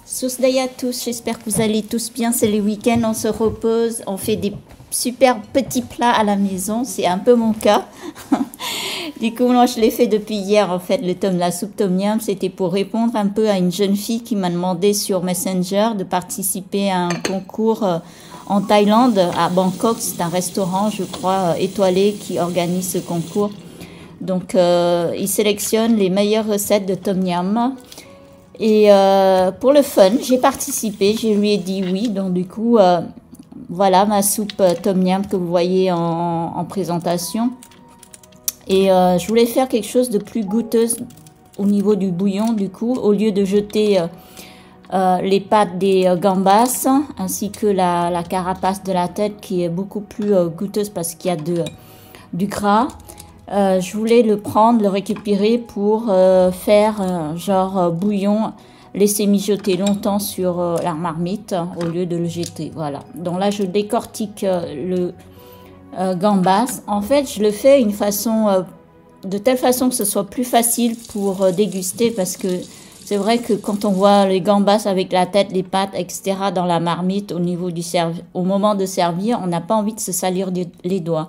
Sousdaï à tous, j'espère que vous allez tous bien. C'est les week-ends, on se repose, on fait des super petits plats à la maison. C'est un peu mon cas. Du coup, moi, je l'ai fait depuis hier, en fait, la soupe tom yum. C'était pour répondre un peu à une jeune fille qui m'a demandé sur Messenger de participer à un concours en Thaïlande, à Bangkok. C'est un restaurant, je crois, étoilé qui organise ce concours. Donc, il sélectionne les meilleures recettes de tom yum. Et pour le fun, j'ai participé, je lui ai dit oui. Donc du coup, voilà ma soupe tom yum que vous voyez en présentation. Et je voulais faire quelque chose de plus goûteuse au niveau du bouillon. Du coup, au lieu de jeter les pattes des gambas ainsi que la carapace de la tête qui est beaucoup plus goûteuse parce qu'il y a du gras. Je voulais le récupérer pour faire genre bouillon, laisser mijoter longtemps sur la marmite au lieu de le jeter. Voilà. Donc là, je décortique le gambas. En fait, je le fais de telle façon que ce soit plus facile pour déguster parce que c'est vrai que quand on voit les gambas avec la tête, les pattes, etc. dans la marmite au moment de servir, on n'a pas envie de se salir les doigts.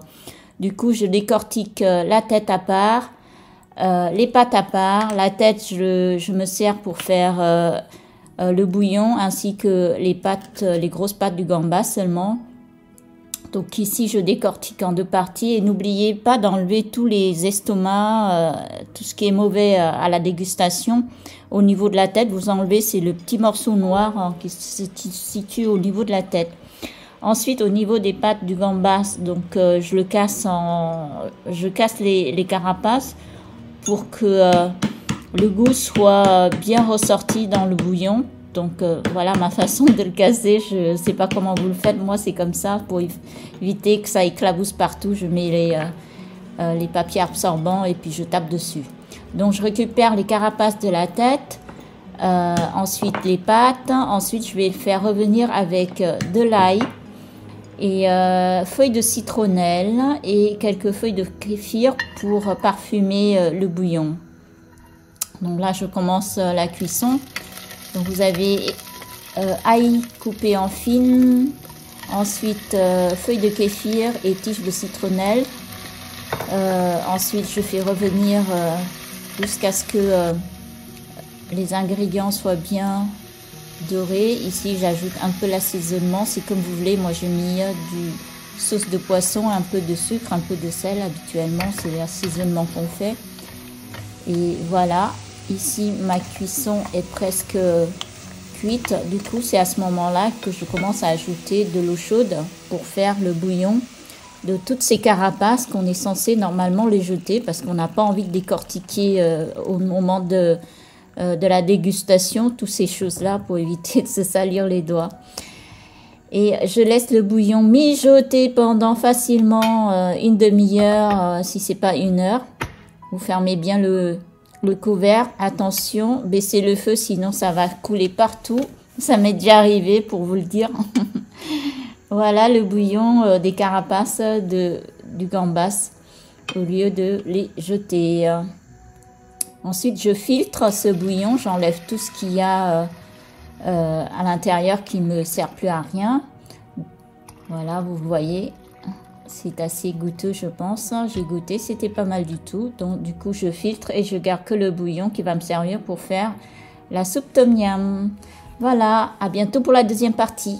Du coup, je décortique la tête à part, les pattes à part. La tête, je me sers pour faire le bouillon ainsi que les grosses pattes du gambas seulement. Donc ici, je décortique en deux parties. Et n'oubliez pas d'enlever tous les estomacs, tout ce qui est mauvais à la dégustation. Au niveau de la tête, vous enlevez, c'est le petit morceau noir qui se situe au niveau de la tête. Ensuite, au niveau des pattes du gambas, donc je casse les carapaces pour que le goût soit bien ressorti dans le bouillon. Donc voilà ma façon de le casser. Je ne sais pas comment vous le faites. Moi, c'est comme ça pour éviter que ça éclabousse partout. Je mets les papiers absorbants et puis je tape dessus. Donc je récupère les carapaces de la tête. Ensuite les pattes. Ensuite, je vais le faire revenir avec de l'ail. Et feuilles de citronnelle et quelques feuilles de kéfir pour parfumer le bouillon. Donc là, je commence la cuisson. Donc vous avez ail coupé en fines, ensuite feuilles de kéfir et tiges de citronnelle. Ensuite, je fais revenir jusqu'à ce que les ingrédients soient bien doré. Ici, j'ajoute un peu l'assaisonnement. C'est comme vous voulez. Moi, j'ai mis du sauce de poisson, un peu de sucre, un peu de sel. Habituellement, c'est l'assaisonnement qu'on fait. Et voilà. Ici, ma cuisson est presque cuite. Du coup, c'est à ce moment-là que je commence à ajouter de l'eau chaude pour faire le bouillon de toutes ces carapaces qu'on est censé normalement les jeter parce qu'on n'a pas envie de décortiquer au moment de la dégustation, toutes ces choses-là pour éviter de se salir les doigts. Et je laisse le bouillon mijoter pendant facilement une demi-heure, si c'est pas une heure. Vous fermez bien le couvert. Attention, baissez le feu, sinon ça va couler partout. Ça m'est déjà arrivé pour vous le dire. Voilà le bouillon des carapaces du gambas au lieu de les jeter. Ensuite, je filtre ce bouillon, j'enlève tout ce qu'il y a à l'intérieur qui ne me sert plus à rien. Voilà, vous voyez, c'est assez goûteux, je pense. J'ai goûté, c'était pas mal du tout. Donc, du coup, je filtre et je garde que le bouillon qui va me servir pour faire la soupe tom yum. Voilà, à bientôt pour la deuxième partie.